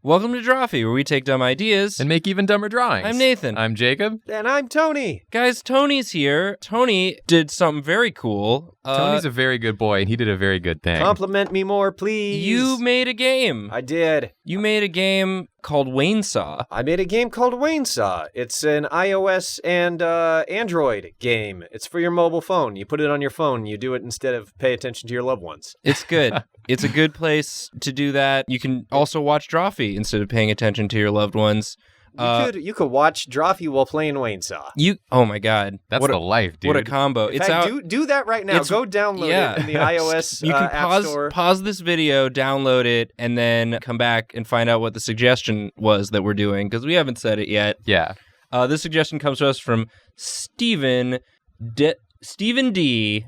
Welcome to Drawfee, where we take dumb ideas and make even dumber drawings. I'm Nathan. I'm Jacob. And I'm Tony. Guys, Tony's here. Tony did something very cool. Tony's a very good boy, and he did a very good thing. Compliment me more, please. You made a game. I did. You made a game called Waynesaw. I made a game called Waynesaw. It's an iOS and Android game. It's for your mobile phone. You put it on your phone. You do it instead of pay attention to your loved ones. It's good. It's a good place to do that. You can also watch Drawfee instead of paying attention to your loved ones. You could watch Drawfee while playing Waynesaw. Oh my God. That's the life, dude. What a combo. In fact, do that right now. Go download it in the iOS you can App Store. Pause this video, download it, and then come back and find out what the suggestion was that we're doing, because we haven't said it yet. Yeah. This suggestion comes to us from Stephen D,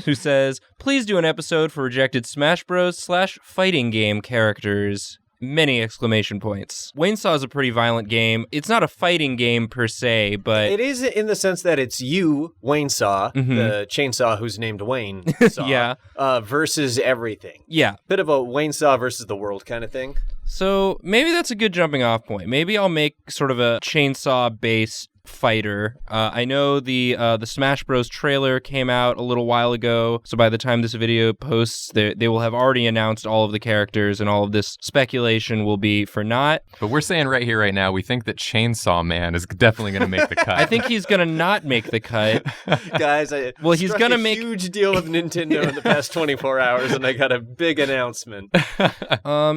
who says, please do an episode for rejected Smash Bros. / fighting game characters. Many exclamation points. Waynesaw is a pretty violent game. It's not a fighting game per se, but... It is in the sense that it's you, Waynesaw, the chainsaw who's named Wayne, yeah, versus everything. Yeah. Bit of a Waynesaw versus the world kind of thing. So maybe that's a good jumping off point. Maybe I'll make sort of a chainsaw-based fighter. I know the Smash Bros. Trailer came out a little while ago, so by the time this video posts, they will have already announced all of the characters, and all of this speculation will be for naught. But we're saying right here, right now, we think that Chainsaw Man is definitely going to make the cut. I think he's going to not make the cut. Guys, he's going to make a huge deal with Nintendo in the past 24 hours, and I got a big announcement.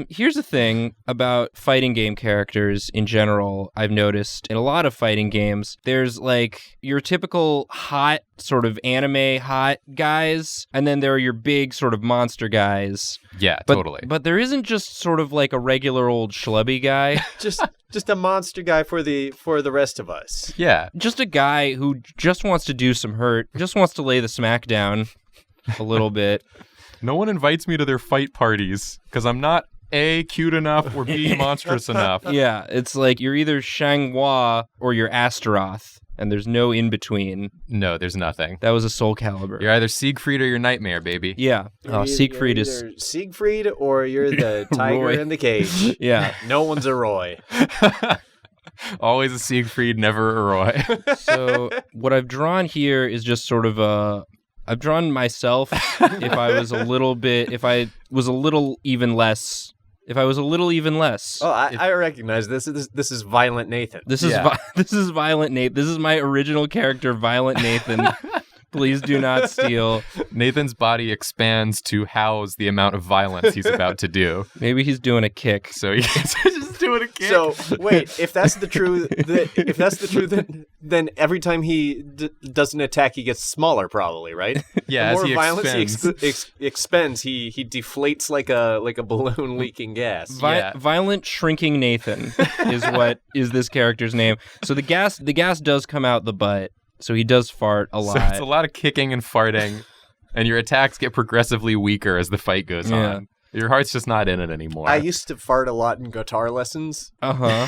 Here's the thing about fighting game characters in general. I've noticed in a lot of fighting games, there's like your typical hot sort of anime hot guys, and then there are your big sort of monster guys. Yeah, totally. But there isn't just sort of like a regular old schlubby guy. just a monster guy for the rest of us. Yeah. Just a guy who just wants to do some hurt, just wants to lay the smack down a little bit. No one invites me to their fight parties because I'm not A, cute enough, or B, monstrous enough. Yeah, it's like you're either Shang-Hua or you're Astaroth, and there's no in-between. No, there's nothing. That was a Soul Calibur. You're either Siegfried or you're Nightmare, baby. Yeah. Siegfried is... Either Siegfried or you're the tiger in the cage. Yeah. No one's a Roy. Always a Siegfried, never a Roy. So what I've drawn here is just sort of I've drawn myself if I was a little even less. Oh, I recognize this. This is Violent Nathan. This is Violent Nathan. This is my original character, Violent Nathan. Please do not steal. Nathan's body expands to house the amount of violence he's about to do. Maybe he's doing a kick. So he's just doing a kick. So wait, if that's the truth, then every time he does an attack, he gets smaller, probably, right? Yeah, the more as he violence he expends, he deflates like a balloon leaking gas. Violent Shrinking Nathan is this character's name. So the gas does come out the butt. So he does fart a lot. So it's a lot of kicking and farting, and your attacks get progressively weaker as the fight goes on. Your heart's just not in it anymore. I used to fart a lot in guitar lessons. Uh-huh.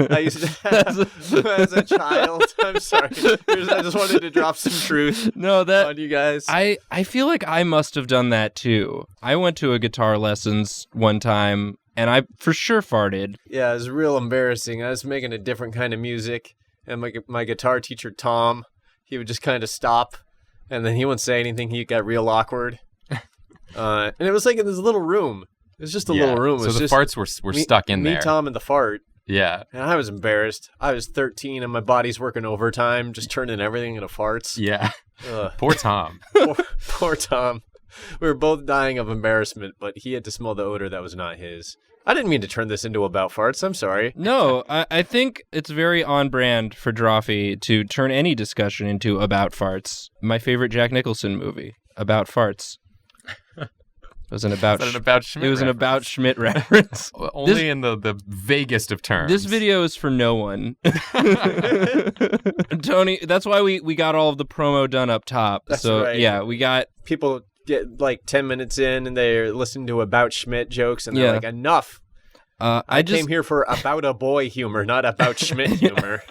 I used to have, as a child. I'm sorry. I just wanted to drop some truth on you guys. I feel like I must have done that too. I went to a guitar lessons one time, and I for sure farted. Yeah, it was real embarrassing. I was making a different kind of music. And my guitar teacher, Tom, he would just kind of stop, and then he wouldn't say anything. He got real awkward. And it was like in this little room. It was just a little room. So the farts were stuck in there. Me, Tom, and the fart. Yeah. And I was embarrassed. I was 13, and my body's working overtime, just turning everything into farts. Yeah. Poor Tom. Poor Tom. We were both dying of embarrassment, but he had to smell the odor that was not his. I didn't mean to turn this into About Farts. I'm sorry. No, I think it's very on brand for Drawfee to turn any discussion into About Farts. My favorite Jack Nicholson movie, About Farts. It was an About Schmidt reference. Only in the vaguest of terms. This video is for no one. Tony, that's why we got all of the promo done up top. That's so right. Yeah, we got people get like 10 minutes in and they're listening to About Schmidt jokes and they're like, enough. I came here for About a Boy humor, not About Schmidt humor.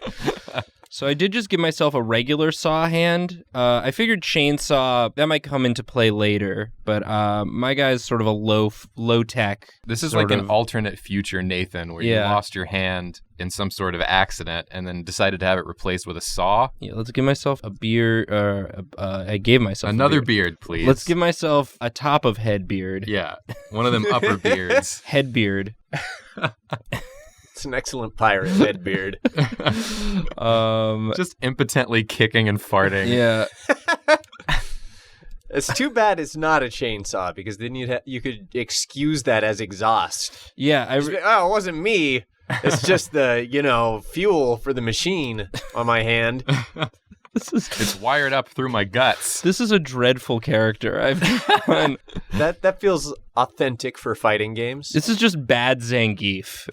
So I did just give myself a regular saw hand. I figured chainsaw, that might come into play later, but my guy's sort of a low tech. This is like an alternate future Nathan, where you lost your hand in some sort of accident and then decided to have it replaced with a saw. Yeah, let's give myself a beard. I gave myself another beard, please. Let's give myself a top of head beard. Yeah, one of them upper beards. Head beard. It's an excellent pirate head beard. Just impotently kicking and farting. Yeah. It's too bad it's not a chainsaw, because then you could excuse that as exhaust. Yeah. It wasn't me. It's just the, fuel for the machine on my hand. It's wired up through my guts. This is a dreadful character I've done. That feels authentic for fighting games. This is just bad Zangief.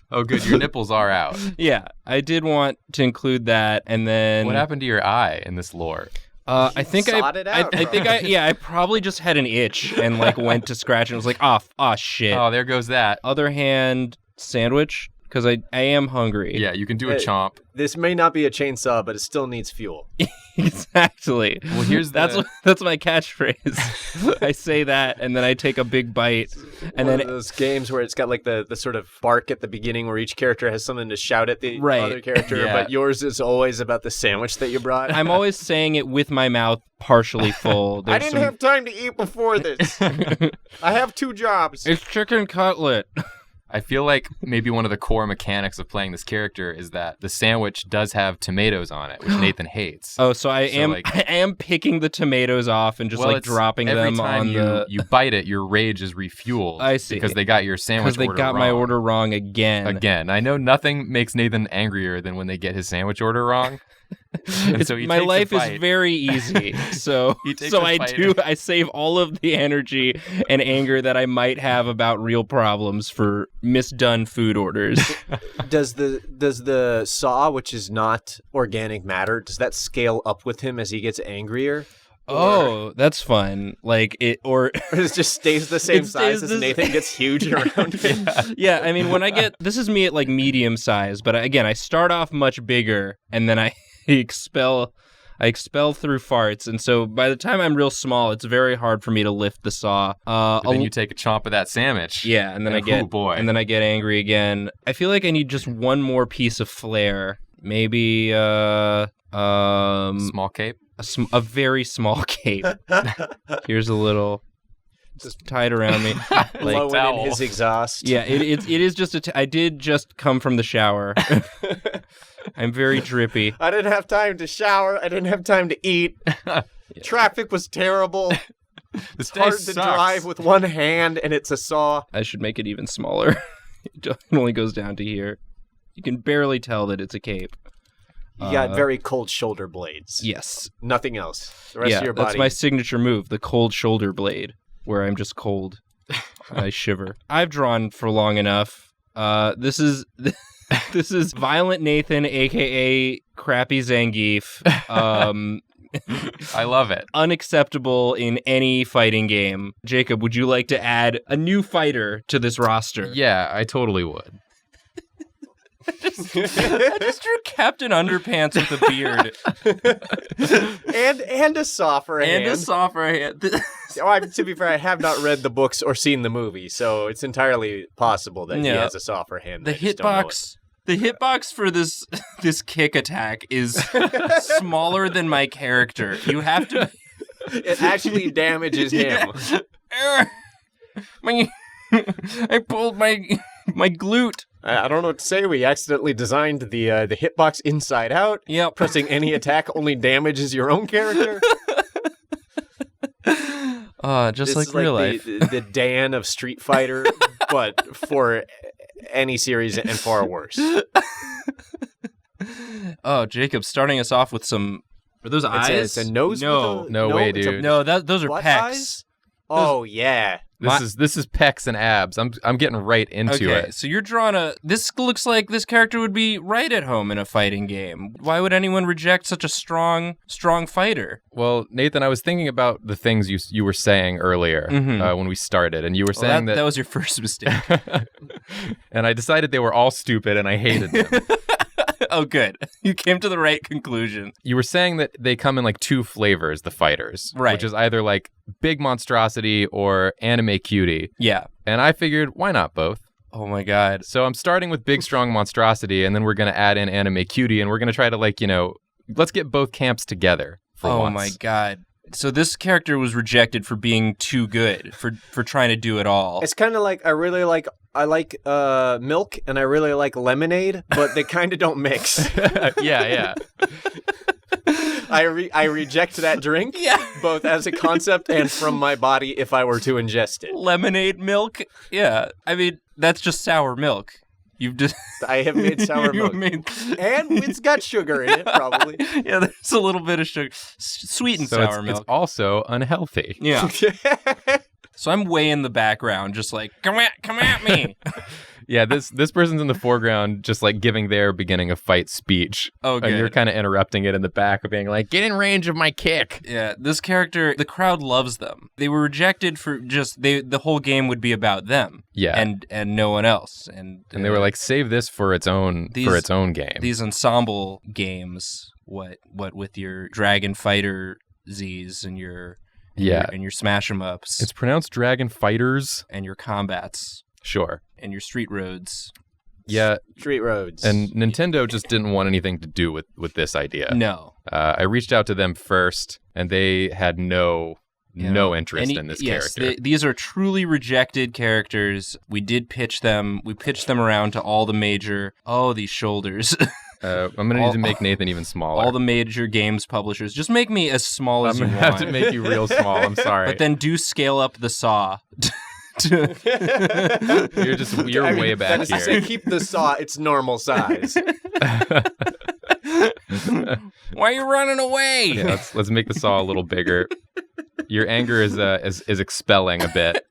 Oh, good. Your nipples are out. Yeah, I did want to include that, and then what happened to your eye in this lore? I think I probably just had an itch and went to scratch and was like, oh shit. Oh, there goes that. Other hand, sandwich, because I am hungry. Yeah, you can do a chomp. This may not be a chainsaw, but it still needs fuel. Exactly. Well, that's my catchphrase. I say that, and then I take a big bite, and One of those games where it's got the sort of bark at the beginning, where each character has something to shout at the other character, but yours is always about the sandwich that you brought. I'm always saying it with my mouth partially full. I didn't have time to eat before this. I have 2 jobs. It's chicken cutlet. I feel like maybe one of the core mechanics of playing this character is that the sandwich does have tomatoes on it, which Nathan hates. Oh, so I am picking the tomatoes off and just dropping them on the... you bite it, your rage is refueled. I see. Because they got your sandwich order wrong. Because they got my order wrong again. Again. I know nothing makes Nathan angrier than when they get his sandwich order wrong. My life is very easy, so I save all of the energy and anger that I might have about real problems for misdone food orders. Does the saw, which is not organic matter, does that scale up with him as he gets angrier? Oh, that's fun. Or it just stays the same size as Nathan gets huge around him. Yeah, I mean, this is me at medium size, but again, I start off much bigger, and then I expel through farts, and so by the time I'm real small, it's very hard for me to lift the saw. Then you take a chomp of that sandwich. Yeah, and then I get angry again. I feel like I need just one more piece of flair. Maybe small cape. A very small cape. Here's a little. Just tied around me, blowing in his exhaust. Yeah, it is just I did just come from the shower. I'm very drippy. I didn't have time to shower. I didn't have time to eat. Traffic was terrible. It's hard to drive with one hand, and it's a saw. I should make it even smaller. It only goes down to here. You can barely tell that it's a cape. You got very cold shoulder blades. Yes. Nothing else. The rest of your body. That's my signature move, the cold shoulder blade, where I'm just cold. I shiver. I've drawn for long enough. This is Violent Nathan, a.k.a. Crappy Zangief. I love it. Unacceptable in any fighting game. Jacob, would you like to add a new fighter to this roster? Yeah, I totally would. I just drew Captain Underpants with a beard. and a saw for a hand. And a saw for a hand. To be fair, I have not read the books or seen the movie, so it's entirely possible that he has a saw for a hand. The hitbox for this kick attack is smaller than my character. You have to... It actually damages him. I pulled my glute. I don't know what to say. We accidentally designed the hitbox inside out. Yep. Pressing any attack only damages your own character. Just like real life. The Dan of Street Fighter, but for any series and far worse. Oh, Jacob, starting us off with some... Are those eyes? It's a nose? No way, dude. No, those are pecs. Eyes? Oh, yeah. This is pecs and abs. I'm getting right into it. So you're drawing this looks like this character would be right at home in a fighting game. Why would anyone reject such a strong fighter? Well, Nathan, I was thinking about the things you were saying earlier when we started, and you were saying that was your first mistake. And I decided they were all stupid, and I hated them. Oh, good. You came to the right conclusion. You were saying that they come in like 2 flavors, the fighters. Right. Which is either like big monstrosity or anime cutie. Yeah. And I figured, why not both? Oh my God. So I'm starting with big, strong monstrosity, and then we're going to add in anime cutie, and we're going to try to like, let's get both camps together for once. Oh my God. So this character was rejected for being too good, for trying to do it all. It's kind of like I like milk and I really like lemonade, but they kind of don't mix. Yeah. I reject that drink, both as a concept and from my body if I were to ingest it. Lemonade milk? Yeah. I mean, that's just sour milk. You've just... I have made sour milk. And it's got sugar in it, probably. Yeah, there's a little bit of sugar. Sweet and sour milk. It's also unhealthy. Yeah. So I'm way in the background, just like, come at me. Yeah, this person's in the foreground, just like giving their beginning of fight speech. Oh, good. And you're kind of interrupting it in the back of being like, get in range of my kick. Yeah, this character, the crowd loves them. They were rejected for just, the whole game would be about them. Yeah. And no one else. And they were like, save this for its own game. These ensemble games, what with your Dragon Fighter Z's and your Smash 'em Ups. It's pronounced Dragon Fighters. And your combats. Sure. And your Street Roads. Yeah. Street Roads. And Nintendo just didn't want anything to do with this idea. No. I reached out to them first, and they had no interest in this character. These are truly rejected characters. We did pitch them. We pitched them around to all the major... Oh, these shoulders. I'm going to need to make Nathan even smaller. All the major games publishers. Just make me as small as you want. I'm going to have to make you real small. I'm sorry. But then do scale up the saw. You're way back here. Say, keep the saw its normal size. Why are you running away? Yeah, let's make the saw a little bigger. Your anger is expelling a bit,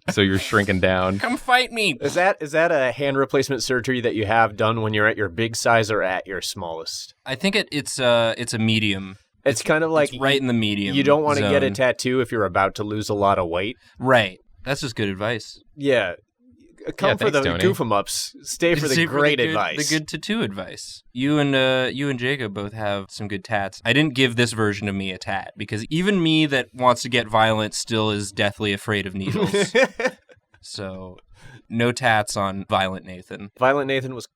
so you're shrinking down. Come fight me. Is that a hand replacement surgery that you have done when you're at your big size or at your smallest? I think it's a medium. It's kind of like it's right in the medium. You don't want to get a tattoo if you're about to lose a lot of weight. Right. That's just good advice. Yeah. Come for the goof 'em ups. Stay for the great advice. The good tattoo advice. You and Jacob both have some good tats. I didn't give this version of me a tat because even me that wants to get violent still is deathly afraid of needles. So, no tats on Violent Nathan. Violent Nathan was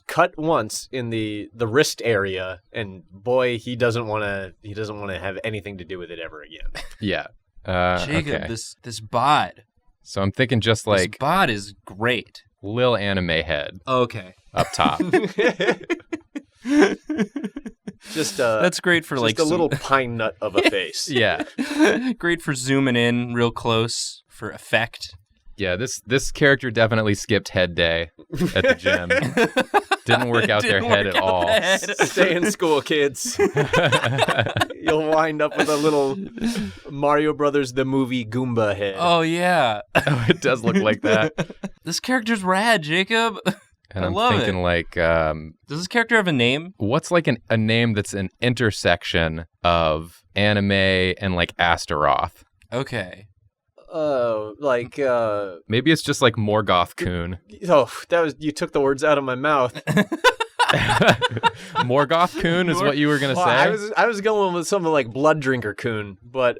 cut once in the wrist area, and boy, he doesn't want to have anything to do with it ever again. Yeah. Jacob, okay. this bod. So I'm thinking just like... This bod is great. Lil anime head. Okay. Up top. That's great for just a little pine nut of a face. Yeah. Great for zooming in real close for effect. Yeah, this character definitely skipped head day at the gym. Didn't work out their head at all. Stay in school, kids. You'll wind up with a little Mario Brothers the movie Goomba head. Oh, yeah. Oh, it does look like that. This character's rad, Jacob. And I'm love thinking it. like... Does this character have a name? What's like a name that's an intersection of anime and like Astaroth? Okay. Maybe it's just like Morgoth-kun. Oh, you took the words out of my mouth. Morgoth-kun is what you were gonna say? I was going with something like Blood Drinker-kun, but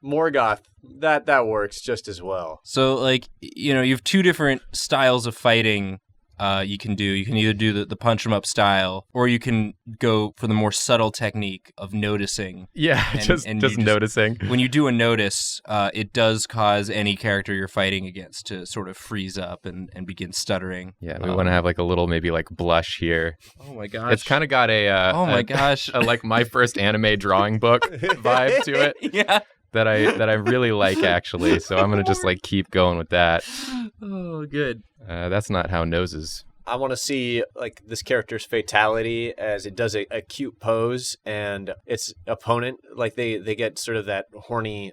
Morgoth, that works just as well. So like, you have two different styles of fighting. You can either do the punch 'em up style, or you can go for the more subtle technique of noticing. Yeah, just noticing. When you do a notice, it does cause any character you're fighting against to sort of freeze up and begin stuttering. Yeah, we want to have like a little maybe like blush here. Oh my gosh. It's kind of got a like my first anime drawing book vibe to it. Yeah. That I really like actually, so I'm gonna just like keep going with that. Oh, good. That's not how noses. I want to see like this character's fatality as it does a cute pose, and its opponent like they get sort of that horny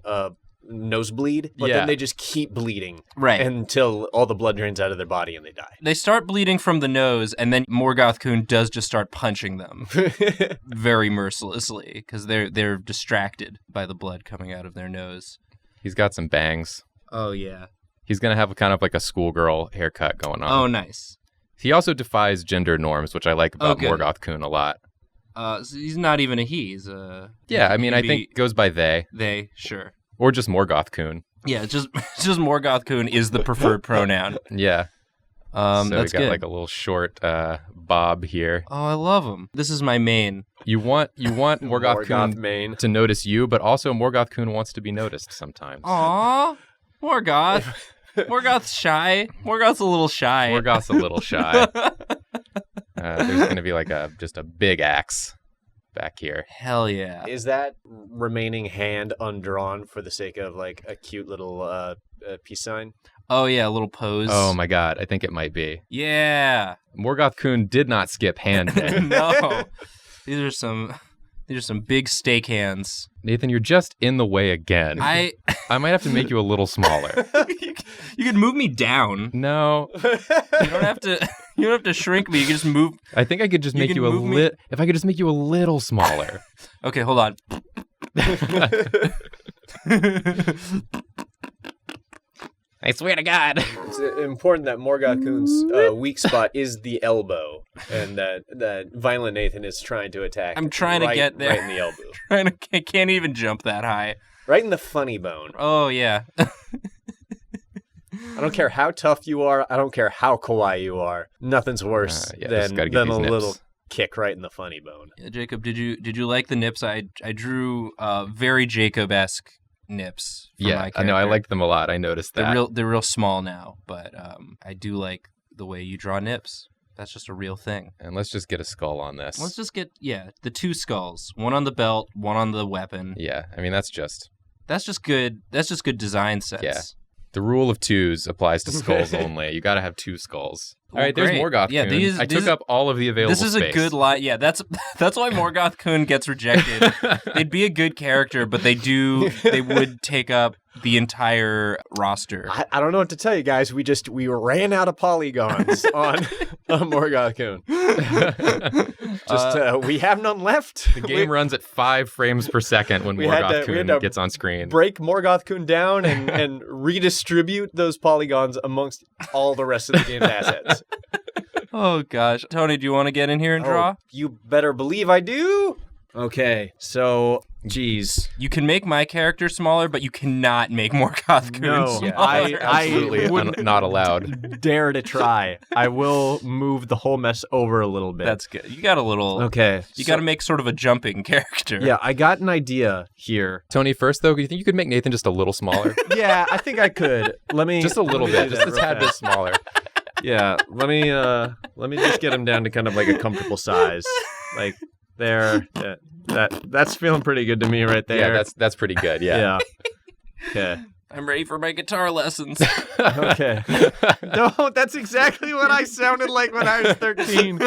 nosebleed, but then they just keep bleeding until all the blood drains out of their body and they die. They start bleeding from the nose, and then Morgoth-kun does just start punching them very mercilessly because they're distracted by the blood coming out of their nose. He's got some bangs. Oh yeah. He's gonna have kind of like a schoolgirl haircut going on. Oh nice. He also defies gender norms, which I like about Morgoth-kun a lot. So he's not even a he. He's a... Yeah, I mean, I think goes by they. They, sure. Or just Morgoth-kun. Yeah, just Morgoth-kun is the preferred pronoun. Yeah. So that's we got good. like a little short bob here. Oh, I love him. This is my main. You want Morgoth-kun main. to notice you, but also Morgoth-kun wants to be noticed sometimes. Aw, Morgoth. Morgoth's shy. Morgoth's a little shy. Morgoth's a little shy. There's going to be like just a big axe back here. Hell yeah. Is that remaining hand undrawn for the sake of like a cute little peace sign? Oh yeah, a little pose. Oh my god, I think it might be. Yeah. Morgoth-kun did not skip hand day. No. These are some big steak hands. Nathan, you're just in the way again. I might have to make you a little smaller. You can move me down. No. You don't have to shrink me. You can just move. I think I could just make you a little. If I could just make you a little smaller. Okay, hold on. I swear to God. It's important that Morgoth-kun's weak spot is the elbow, and that Violent Nathan is trying to attack. I'm trying to get there. Right in the elbow. I can't even jump that high. Right in the funny bone. Oh, yeah. I don't care how tough you are. I don't care how kawaii you are. Nothing's worse than a little kick right in the funny bone. Yeah, Jacob, did you like the nips? I drew very Jacob-esque nips for my character. No, I liked them a lot. I noticed that. They're real small now, but I do like the way you draw nips. That's just a real thing. And let's just get a skull on this. Let's just get the two skulls, one on the belt, one on the weapon. Yeah, I mean that's just good. That's just good design sense. Yeah. The rule of twos applies to skulls only. You got to have two skulls. All right, there's Morgoth-kun. Yeah, I took up all of the available space. This is a good line. Yeah, that's why Morgoth-kun gets rejected. They'd be a good character, but they would take up the entire roster. I don't know what to tell you guys. We ran out of polygons on Morgoth-kun. We have none left. The game runs at 5 frames per second when Morgoth-kun gets on screen. Break Morgoth-kun down and redistribute those polygons amongst all the rest of the game's assets. Oh gosh, Tony, do you want to get in here and draw? You better believe I do. Okay, geez. You can make my character smaller, but you cannot make Morgoth-kun smaller. Absolutely not allowed. Dare to try. I will move the whole mess over a little bit. That's good. You got a little... Okay. You got to make sort of a jumping character. Yeah, I got an idea here. Tony, first though, do you think you could make Nathan just a little smaller? Yeah, I think I could. Just a little bit, just a tad bit smaller. Yeah, let me just get him down to kind of like a comfortable size. Like there. Yeah, that's feeling pretty good to me right there. Yeah, that's pretty good. Yeah. Okay. I'm ready for my guitar lessons. Okay. No, that's exactly what I sounded like when I was 13.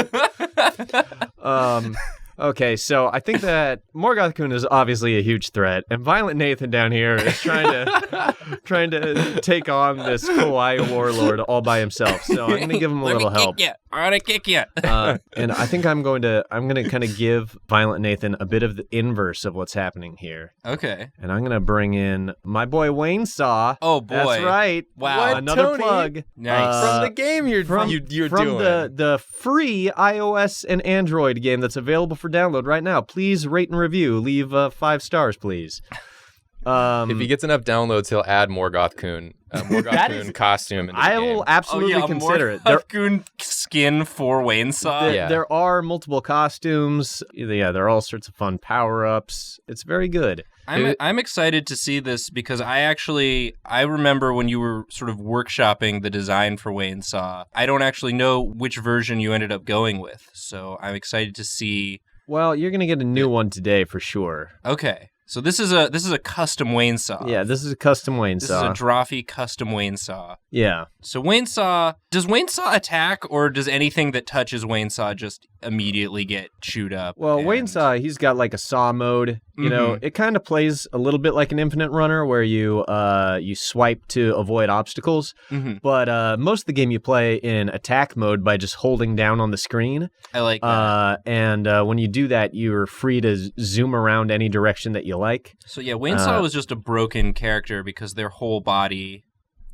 Okay, so I think that Morgoth-kun is obviously a huge threat, and Violent Nathan down here is trying to take on this kawaii warlord all by himself. So I'm gonna give him a little help. I'm gonna kick you. And I think I'm gonna kind of give Violent Nathan a bit of the inverse of what's happening here. Okay. And I'm gonna bring in my boy Wayne Saw. Oh boy, that's right. Wow, another Tony? plug. Nice. From the game you're from doing. the free iOS and Android game that's available for download right now. Please rate and review. Leave 5 stars, please. If he gets enough downloads, he'll add Morgoth-kun costume. Into the I game. will absolutely consider it. Morgoth-kun skin for Wayne Saw. There are multiple costumes. Yeah, there are all sorts of fun power-ups. It's very good. I'm excited to see this because I remember when you were sort of workshopping the design for Wayne Saw. I don't actually know which version you ended up going with, so I'm excited to see. Well, you're gonna get a new one today for sure. Okay. So this is a custom Wayne Saw. Yeah, this is a custom Wayne Saw. This is a Drawfee custom Wayne Saw. Yeah. So does Wayne Saw attack, or does anything that touches Wayne Saw just immediately get chewed up? Well, Wayne Saw, he's got like a saw mode. You know, it kind of plays a little bit like an Infinite Runner where you swipe to avoid obstacles. Mm-hmm. But most of the game you play in attack mode by just holding down on the screen. I like that. And when you do that, you're free to zoom around any direction that you like. So yeah, Wayne Saw was just a broken character because their whole body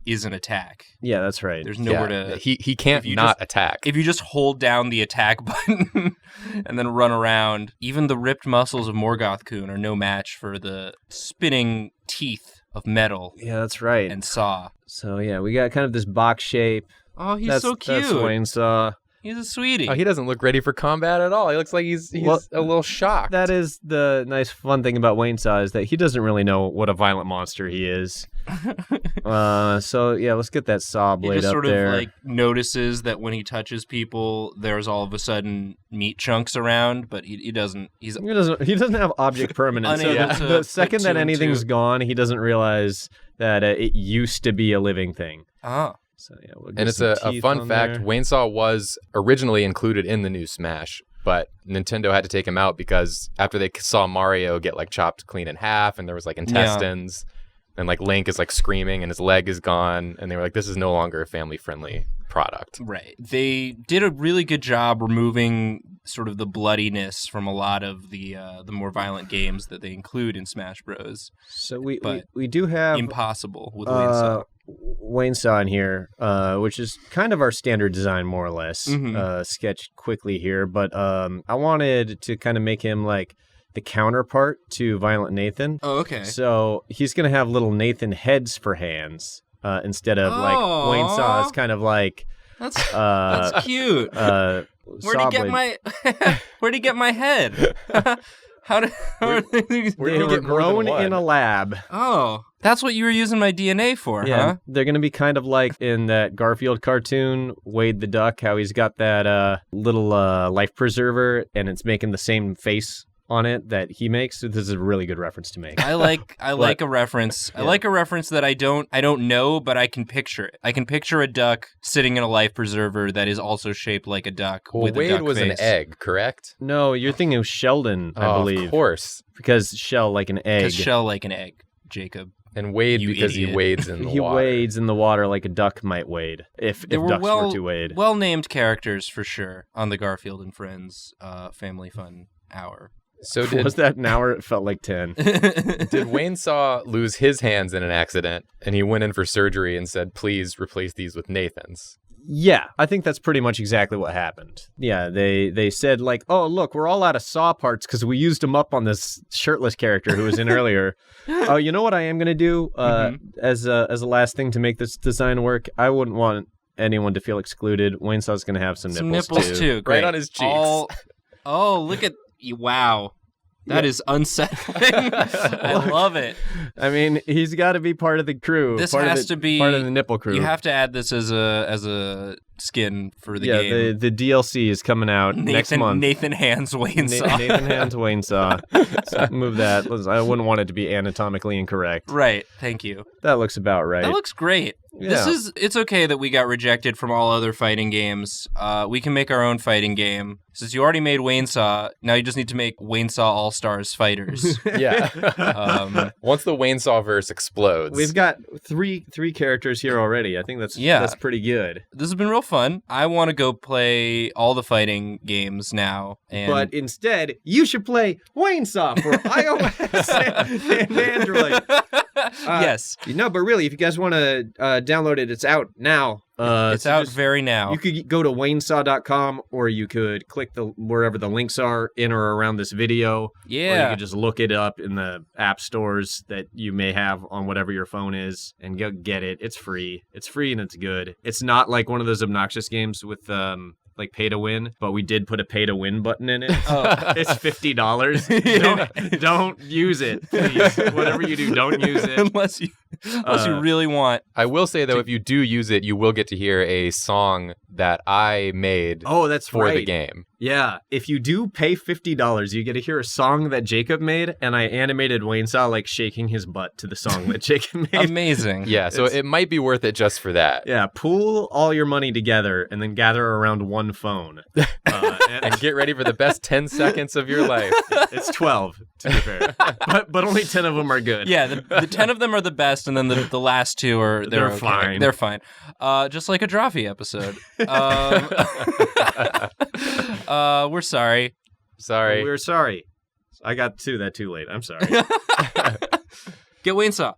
is an attack. Yeah, that's right. There's nowhere to... He can't not attack. If you just hold down the attack button and then run around, even the ripped muscles of Morgoth-kun are no match for the spinning teeth of metal. Yeah, that's right. And Saw. So yeah, we got kind of this box shape. Oh, he's so cute. That's Wayne Saw. He's a sweetie. Oh, he doesn't look ready for combat at all. He looks like he's a little shocked. That is the nice fun thing about Wayne Saw, is that he doesn't really know what a violent monster he is. So yeah, let's get that saw blade up there. He just sort of like notices that when he touches people, there's all of a sudden meat chunks around, but he doesn't. He doesn't have object permanence. So the second that anything's gone, he doesn't realize that it used to be a living thing. Oh. So yeah, and it's a fun fact. Wayne Saw was originally included in the new Smash, but Nintendo had to take him out because after they saw Mario get like chopped clean in half, and there was like intestines, and like Link is like screaming and his leg is gone, and they were like, "This is no longer a family-friendly product." Right. They did a really good job removing sort of the bloodiness from a lot of the more violent games that they include in Smash Bros. So we do have Impossible with Wayne Saw. Wayne Saw in here, which is kind of our standard design, more or less, sketched quickly here. But I wanted to kind of make him like the counterpart to Violent Nathan. Oh, okay. So he's going to have little Nathan heads for hands instead of like Wayne Saw. It's kind of like... That's cute. Where'd he get my head? They were grown in a lab. Oh, that's what you were using my DNA for, huh? They're going to be kind of like in that Garfield cartoon, Wade the Duck, how he's got that little life preserver, and it's making the same face on it that he makes. So this is a really good reference to make. I like a reference. I like a reference that I don't know, but I can picture it. I can picture a duck sitting in a life preserver that is also shaped like a duck with a duck Wade was face. an egg, correct? No, you're thinking of Sheldon, I believe. Of course. Because shell like an egg. Because shell like an egg, Jacob. And Wade because idiot. he wades in the he water. He wades in the water like a duck might wade, if ducks were to wade. Well-named characters, for sure, on the Garfield and Friends Family Fun Hour. So was that an hour? It felt like 10. Did Wayne Saw lose his hands in an accident, and he went in for surgery and said, please replace these with Nathan's? Yeah, I think that's pretty much exactly what happened. Yeah, they said like, oh, look, we're all out of Saw parts because we used them up on this shirtless character who was in earlier. Oh, you know what I am going to do as a last thing to make this design work? I wouldn't want anyone to feel excluded. Wayne Saw's going to have some nipples too. Right on his cheeks. Oh, look at... Wow. That is unsettling. I love it. I mean, he's got to be part of the crew. This has to be part of the nipple crew. You have to add this as a skin for the game. Yeah, the DLC is coming out next month. Nathan Hands Wayne Saw. Nathan Hands Wayne Saw. So move that. I wouldn't want it to be anatomically incorrect. Right. Thank you. That looks about right. That looks great. Yeah. It's okay that we got rejected from all other fighting games. We can make our own fighting game. Since you already made Wayne Saw, now you just need to make Wayne Saw All-Stars Fighters. Yeah. Once the Wayne Saw verse explodes. We've got three characters here already. I think that's pretty good. This has been real fun. I want to go play all the fighting games now. But instead, you should play Wayne Saw for iOS and Android. Yes. No, but really, if you guys want to download it, it's out now. It's out very now. You could go to waynesaw.com, or you could click wherever the links are in or around this video. Yeah. Or you could just look it up in the app stores that you may have on whatever your phone is and go get it. It's free. It's free and it's good. It's not like one of those obnoxious games with like pay to win, but we did put a pay to win button in it. It's $50. Don't use it, please. Whatever you do, don't use it unless you really want. I will say though, if you do use it, you will get to hear a song that I made. Oh, that's for right. the game. Yeah, if you do pay $50, you get to hear a song that Jacob made, and I animated Wayne Saw like shaking his butt to the song that Jacob made. Amazing. Yeah, so it might be worth it just for that. Yeah, pool all your money together and then gather around one phone. And get ready for the best 10 seconds of your life. It's 12, to be fair. But only 10 of them are good. Yeah, the 10 of them are the best, and then the last two are... They're okay. Fine. They're fine. Just like a Drawfee episode. We're sorry. We're sorry. I got to that too late. I'm sorry. Get Wayne Saw.